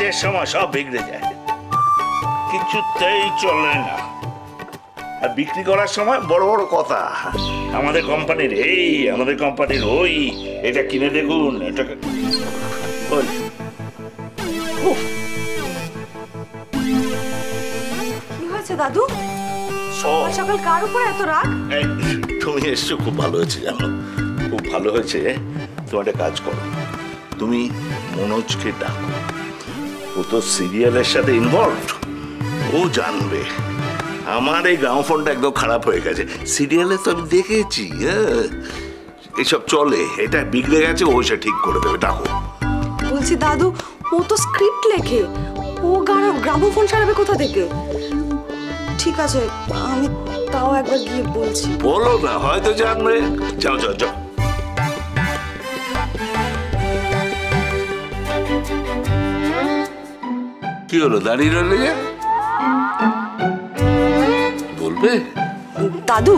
কাজের সময় সব বিগড়ে যায়, কিছুতেই চলে না। আর বিক্রি করার সময় বড় বড় কথা, আমাদের কোম্পানির এই, আমাদের কোম্পানির ওই, এটা কিনে দেখুন, এটা কি হয়েছে দাদু? সকাল সকাল কার উপর এত রাগ? তুমি এসছো, খুব ভালো হয়েছে জানো, খুব ভালো হয়েছে। তুমি একটা কাজ করো, তুমি মনোজকে ডাকো, ও তো সিরিয়ালের সাথে ইনভলভড, ও জানবে। আমার এই গ্রামোফোনটা একদম খারাপ হয়ে গেছে, সিরিয়ালে তো আমি দেখেছি, হ্যাঁ এসব চলে, এটা বিগড়ে গেছে, ও সে ঠিক করে দেবে, ডাকো। বলছি দাদু, ও তো স্ক্রিপ্ট লেখে, ও গ্রামোফোন সারাবে কোথা থেকে? ঠিক আছে, আমি তাও একবার গিয়ে বলছি। বলো না, হয়তো জানবে। যাও যাও যাও। কি হলো, দাঁড়িয়ে রইলে যে? বলবে? দাদু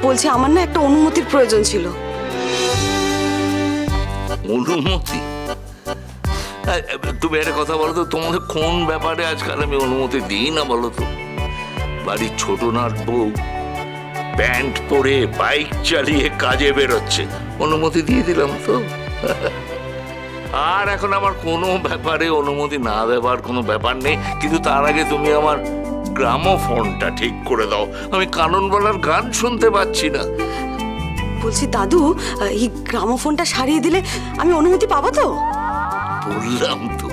বলছি, আমার না একটা অনুমতির প্রয়োজন ছিল। অনুমতি? তুমি একটা কথা বলো তো, তোমাদের কোন ব্যাপারে আজকাল আমি অনুমতি দিই না বলো তো? বাড়ির ছোট নাট বউ প্যান্ট পরে বাইক চালিয়ে কাজে বেরোচ্ছে, অনুমতি দিয়ে দিলাম তো। আর এখন আমার কোনো ব্যাপারে অনুমতি না দেবার কোনো ব্যাপার নেই, কিন্তু তার আগে তুমি আমার গ্রামোফোনটা ঠিক করে দাও, আমি কাননবালার গান শুনতে পাচ্ছি না। বলছি দাদু, এই গ্রামোফোনটা সারিয়ে দিলে আমি অনুমতি পাবো তো? বললাম তো,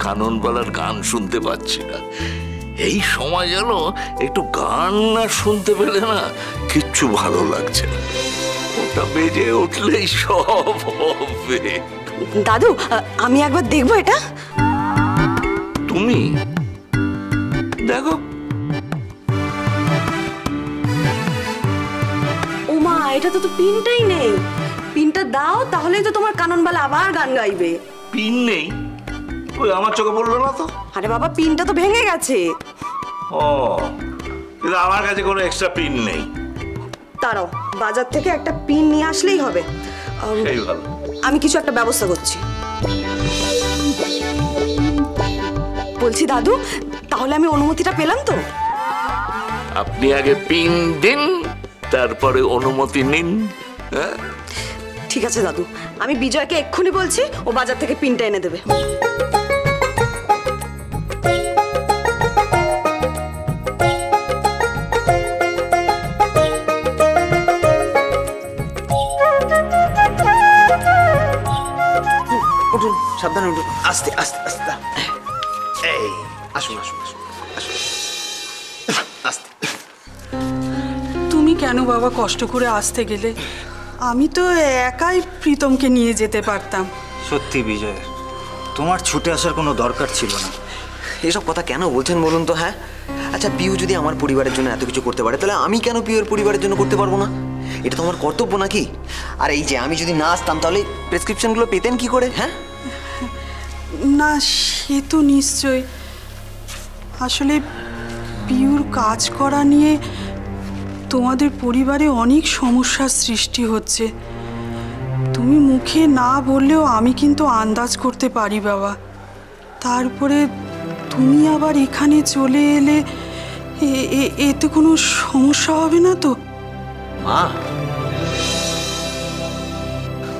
কাননবালার গান শুনতে পাচ্ছি না। এই সময় যেন একটু গান না শুনতে পেলে না কিচ্ছু ভালো লাগছে না, ওটা বেজে উঠলেই সব হবে। দাদু আমি একবার দেখবো এটা। তুমি দেখো। ওমা, এটা তো পিনটাই নেই, পিনটা দাও, তাহলেই তো তোমার কাননবালা আবার গান গাইবে। পিন নেই? ওই আমার চোখে পড়লো না তো। আরে বাবা, পিনটা তো ভেঙে গেছে। ও, কিন্তু আমার কাছে কোনো এক্সট্রা পিন নেই। দাঁড়াও, বাজার থেকে একটা পিন নিয়ে আসলেই হবে। সেই ভালো, আমি কিছু একটা ব্যবস্থা করছি। বলছি দাদু, তাহলে আমি অনুমতিটা পেলাম তো? আপনি আগে পিন দিন, তারপরে অনুমতি নিন। হ্যাঁ ঠিক আছে দাদু, আমি বিজয়কে এক্ষুনি বলছি, ও বাজার থেকে পিনটা এনে দেবে। উঠুন, সাবধানে উঠুন, আস্তে আস্তে আস্তে। এই আসুন আসুন আসুন আসুন, আস্তে। তুমি কেন বাবা কষ্ট করে আসতে গেলে? আমি তো একাই প্রীতমকে নিয়ে যেতে পারতাম। সত্যি বিজয়, তোমার ছুটে আসার কোনো দরকার ছিল না। এসব কথা কেন বলছেন বলুন তো? হ্যাঁ আচ্ছা, পিউ যদি আমার পরিবারের জন্য এত কিছু করতে পারে, তাহলে আমি কেন পিউর পরিবারের জন্য করতে পারবো না? এটা তো আমার কর্তব্য নাকি? আর এই যে আমি যদি না আসতাম, তাহলে প্রেসক্রিপশনগুলো পেতেন কি করে? হ্যাঁ না, সে তো নিশ্চয়। আসলে পিউর কাজ করা নিয়ে তোমাদের পরিবারে অনেক সমস্যার সৃষ্টি হচ্ছে। তুমি মুখে না বললেও আমি কিন্তু আন্দাজ করতে পারি বাবা। তারপরে তুমি আবার এখানে চলে এলে, এতে কোনো সমস্যা হবে না তো? মা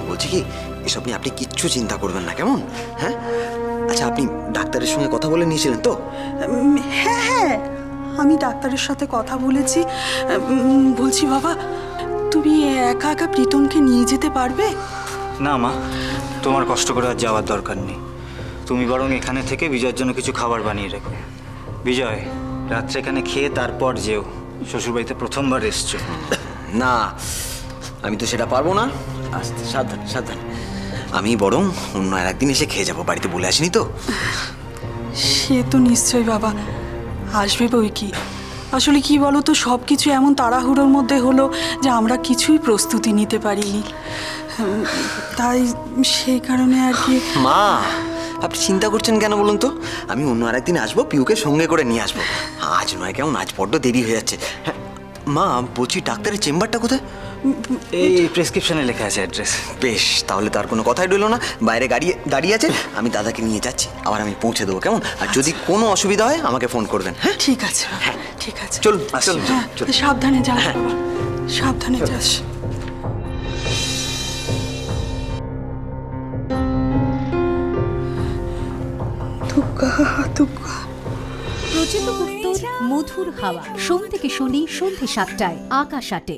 বলছি কি, এসব নিয়ে আপনি কিচ্ছু চিন্তা করবেন না, কেমন? হ্যাঁ আচ্ছা, আপনি ডাক্তারের সঙ্গে কথা বলে নিয়েছিলেন তো? হ্যাঁ হ্যাঁ, আমি ডাক্তারের সাথে কথা বলেছি। বলছি বাবা, তুমি একা একা প্রীতমকে নিয়ে যেতে পারবে? না মা, তোমার কষ্ট করে আর যাওয়ার দরকার নেই। তুমি বরং এখানে থেকে বিজয়ের জন্য কিছু খাবার বানিয়ে রেখো। বিজয়, রাত্রে এখানে খেয়ে তারপর যেও, শ্বশুরবাড়িতে প্রথমবার এসছো। না, আমি তো সেটা পারবো না। আস্তে, সাবধান সাবধান। আমি বরং অন্য আর একদিন এসে খেয়ে যাবো, বাড়িতে বলে আসিনি তো। সে তো নিশ্চয়ই বাবা, আসবে বই কি। আসলে কি বলো তো, সব কিছু এমন তাড়াহুড়োর মধ্যে হলো যে আমরা কিছুই প্রস্তুতি নিতে পারিনি, তাই সেই কারণে আর কি। মা, আপনি চিন্তা করছেন কেন বলুন তো? আমি অন্য আর একদিন আসবো, পিউকে সঙ্গে করে নিয়ে আসবো। আজ নয় কেমন, আজ বড্ড দেরি হয়ে যাচ্ছে। হ্যাঁ মা, বলছি ডাক্তারের চেম্বারটা কোথায়? এই প্রেসক্রিপশনে লেখা আছে অ্যাড্রেস। বেশ, তাহলে তার কোনো কথাই রইলো না। বাইরে গাড়ি দাঁড়িয়ে আছে, আমি দাদাকে নিয়ে যাচ্ছি, আবার আমি পৌঁছে দেবো, কেমন? আর যদি কোনো অসুবিধা হয় আমাকে ফোন করবেন। হ্যাঁ, ঠিক আছে ঠিক আছে, চল আসছি। চল। হ্যাঁ, সাবধানে যাস বাবা, সাবধানে যাস। দুগ্গা দুগ্গা। প্রচিত উত্তর মধুর হাওয়া, সোম থেকে শনি সন্ধ্যে ৭টায় আকাশ আটে।